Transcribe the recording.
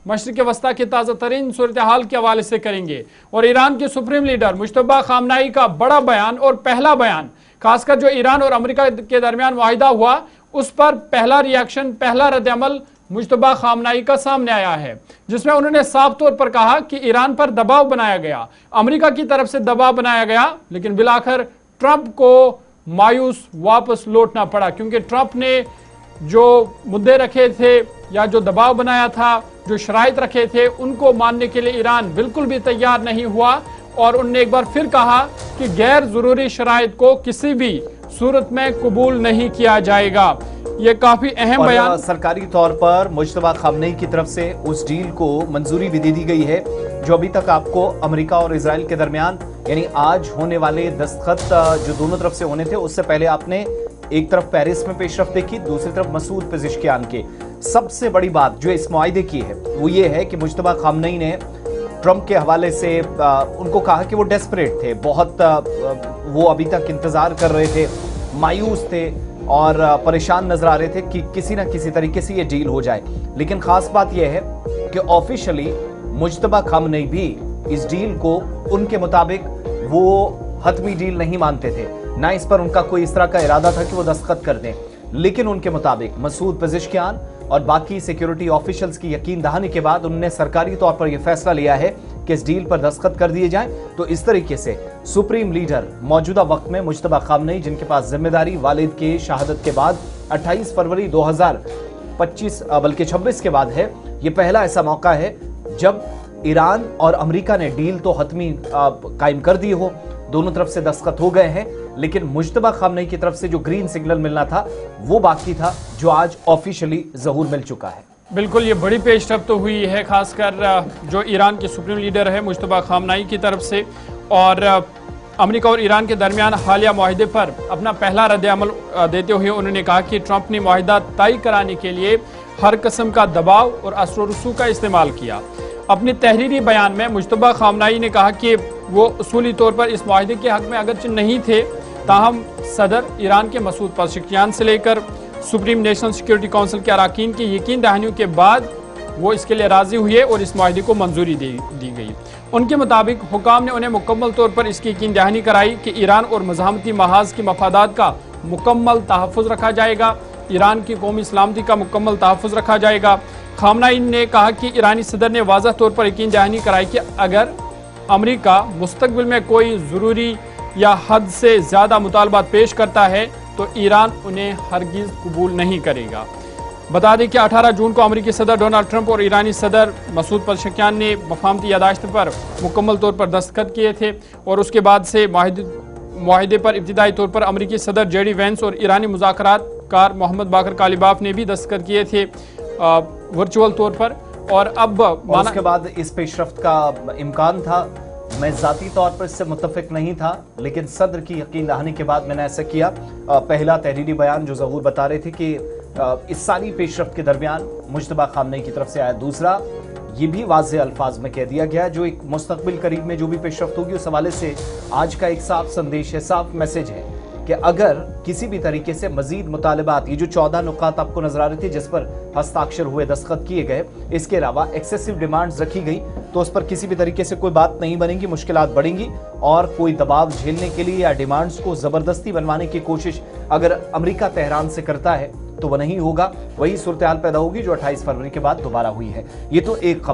मशरिक़ वस्ता की ताज़ा तरीन सूरत हाल के हवाले से करेंगे और ईरान के सुप्रीम लीडर मुज्तबा खामनाई का बड़ा बयान और पहला बयान, खासकर जो ईरान और अमेरिका के दरमियान मुआहिदा हुआ उस पर पहला रिएक्शन, पहला रद्द-ए-अमल मुज्तबा खामनाई का सामने आया है, जिसमें उन्होंने साफ तौर पर कहा कि ईरान पर दबाव बनाया गया, अमेरिका की तरफ से दबाव बनाया गया, लेकिन बिलाखिर ट्रंप को मायूस वापस लौटना पड़ा, क्योंकि ट्रंप ने जो मुद्दे रखे थे या जो दबाव बनाया था, जो शराइत रखे थे, उनको मानने के लिए ईरान बिल्कुल भी तैयार नहीं हुआ और उन्होंने एक बार फिर कहा कि गैर ज़रूरी शराइत को किसी भी सूरत में कबूल नहीं किया जाएगा। ये काफी अहम बयान। सरकारी तौर पर मुज्तबा खामनेई की तरफ से उस डील को मंजूरी भी दे दी गई है जो अभी तक आपको अमेरिका और इजराइल के दरमियान, यानी आज होने वाले दस्तखत जो दोनों तरफ से होने थे, उससे पहले आपने एक तरफ पेरिस में पेशरफ्त देखी, दूसरी तरफ मसूद पेज़ेश्कियान के। सबसे बड़ी बात जो इस मुआहिदे की है वो ये है कि मुज्तबा खामनेई ने ट्रंप के हवाले से उनको कहा कि वो डेस्परेट थे, बहुत वो अभी तक इंतजार कर रहे थे, मायूस थे और परेशान नजर आ रहे थे कि किसी ना किसी तरीके से ये डील हो जाए। लेकिन खास बात यह है कि ऑफिशियली मुज्तबा खामनेई भी इस डील को उनके मुताबिक वो हतमी डील नहीं मानते थे, ना इस पर उनका कोई इस तरह का इरादा था कि वो दस्तखत कर दें। लेकिन उनके मुताबिक मसूद पेज़ेश्कियान और बाकी सिक्योरिटी ऑफिशियल्स की यकीन दहानी के बाद उन्होंने सरकारी तौर पर यह फैसला लिया है कि इस डील पर दस्तखत कर दिए जाएं। तो इस तरीके से सुप्रीम लीडर मौजूदा वक्त में मुज्तबा खामनेई, जिनके पास जिम्मेदारी वालिद के शहादत के बाद 28 फरवरी 2025 बल्कि 26 के बाद है, ये पहला ऐसा मौका है जब ईरान और अमेरिका ने डील तो हतमी कायम कर दी हो, दोनों तरफ से दस्तखत हो गए हैं, लेकिन मुज्तबा खामनेई की तरफ से जो ग्रीन सिग्नल मिलना था वो बाकी था, जो आज ऑफिशियली ज़हूर मिल चुका है। बिल्कुल, ये बड़ी पेशरफ्त तो हुई है, खासकर जो ईरान के सुप्रीम लीडर है मुज्तबा खामनाई की तरफ से, और अमेरिका और ईरान के दरमियान हालिया मुआहिदे पर अपना पहला रद्द-ए-अमल देते हुए उन्होंने कहा कि ट्रंप ने मुआहिदा तय कराने के लिए हर किस्म का दबाव और असर रसूख का इस्तेमाल किया। अपनी तहरीरी बयान में मुज्तबा खामनाई ने कहा कि वो उसूली तौर पर इस मुआहिदे के हक में अगरचे नहीं थे, ताहम सदर ईरान के मसूद पेज़ेश्कियान से लेकर सुप्रीम नेशनल सिक्योरिटी काउंसिल के अरकान की यकीन दहानियों के बाद वो इसके लिए राज़ी हुए और इस मुआहिदे को मंजूरी दी गई। उनके मुताबिक हुकाम ने उन्हें मुकम्मल तौर पर इसकी यकीन दहानी कराई कि ईरान और मज़ाहमती महाज की मफादात का मुकम्मल तहफ़्फ़ुज़ रखा जाएगा, ईरान की कौमी सलामती का मुकम्मल तहफ़्फ़ुज़ रखा जाएगा। खामनाई ने कहा कि ईरानी सदर ने वाज़ह तौर पर यकीन दहानी कराई कि अगर अमेरिका मुस्तक़बिल में कोई ज़रूरी या हद से ज़्यादा मुतालबात पेश करता है तो ईरान उन्हें हरगिज़ कबूल नहीं करेगा। बता दें कि 18 जून को अमेरिकी सदर डोनाल्ड ट्रंप और ईरानी सदर मसूद पेज़ेश्कियान ने मफाहमती यादाश्त पर मुकम्मल तौर पर दस्तखत किए थे और उसके बाद से मुआहिदे पर इब्तिदाई तौर पर अमेरिकी सदर जेडी वेंस और ईरानी मुज़ाकरातकार मोहम्मद बाकर कालिबाफ ने भी दस्तखत किए थे वर्चुअल तौर पर। और अब उसके बाद इस पेशरफ्त का इम्कान था, मैं ज़ाती तौर पर इससे मुत्तफिक नहीं था, लेकिन सदर की यकीन दहानी के बाद मैंने ऐसा किया। पहला तहरीरी बयान जो ज़हूर बता रहे थे कि इस सारी पेशरफ्त के दरमियान मुज्तबा खामनेई की तरफ से आया। दूसरा, ये भी वाज़े अल्फाज में कह दिया गया जो एक मुस्तक़बिल करीब में जो भी पेशरफ्त होगी उस हवाले से आज का एक साफ संदेश है, साफ मैसेज है कि अगर किसी भी तरीके से मजीद मुतालबात, ये जो 14 नुकात आपको नजर आ रही थी जिस पर हस्ताक्षर हुए, दस्तखत किए गए, इसके अलावा एक्सेसिव डिमांड्स रखी गई तो उस पर किसी भी तरीके से कोई बात नहीं बनेगी, मुश्किलात बढ़ेंगी और कोई दबाव झेलने के लिए या डिमांड्स को ज़बरदस्ती बनवाने की कोशिश अगर अमेरिका तेहरान से करता है तो वह नहीं होगा। वही सूरत हाल पैदा होगी जो 28 फरवरी के बाद दोबारा हुई है। ये तो एक खबर।